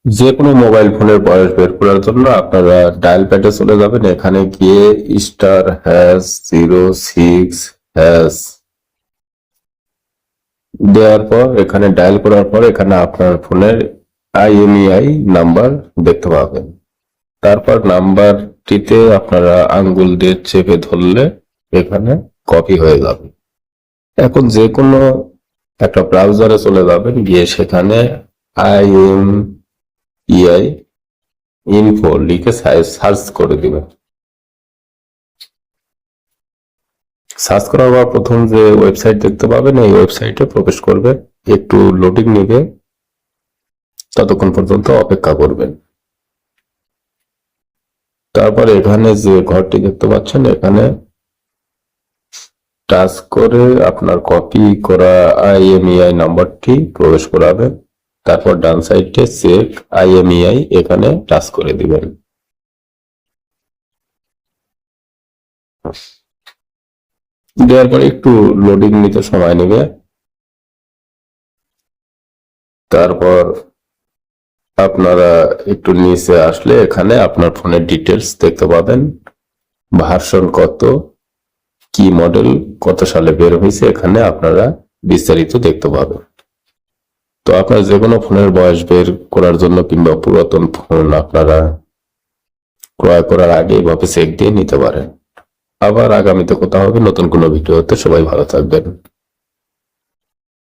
যে কোনো মোবাইল ফোনের বয়স বের করার জন্য আপনারা ডায়াল প্যাডে চলে যাবেন। এখানে গিয়ে *06# দেওয়ার পর এখানে ডায়াল করার পর এখানে আপনার ফোনের IMEI নাম্বার দেখতে পাবেন। তারপর নাম্বারটিতে আপনারা আঙ্গুল দিয়ে চেপে ধরলে এখানে কপি হয়ে যাবে। এখন যে কোনো একটা ব্রাউজারে চলে যাবেন, গিয়ে সেখানে IMEI ইনফো লিখে সার্চ করে দিবেন। সার্চ করার পর প্রথম যে ওয়েবসাইট দেখতে পাবেন এই ওয়েবসাইটে প্রবেশ করবেন। একটু লোডিং নিবে, ততক্ষণ পর্যন্ত অপেক্ষা করবেন। তারপর এখানে যে ঘরটি দেখতে পাচ্ছেন এখানে টাচ করে আপনার কপি করা IMEI নাম্বারটি প্রবেশ করাবেন। তারপর ডান সাইডে চেক IMEI এখানে টাচ করে দিবেন। দেওয়ার পরে একটু লোডিং নিতে সময় নেবে। তারপর আপনারা একটু নিচে আসলে এখানে আপনার ফোনের ডিটেলস দেখতে পাবেন, ভার্সন কত, কি মডেল, কত সালে বের হয়েছে, এখানে আপনারা বিস্তারিত দেখতে পাবেন। তো আপনার যে কোনো ফোনের বয়স বের করার জন্য কিংবা পুরাতন ফোন আপনারা ক্রয় করার আগে এভাবে চেক দিয়ে নিতে পারেন। আবার আগামীতে কথা হবে নতুন কোনো ভিডিওতে। সবাই ভালো থাকবেন।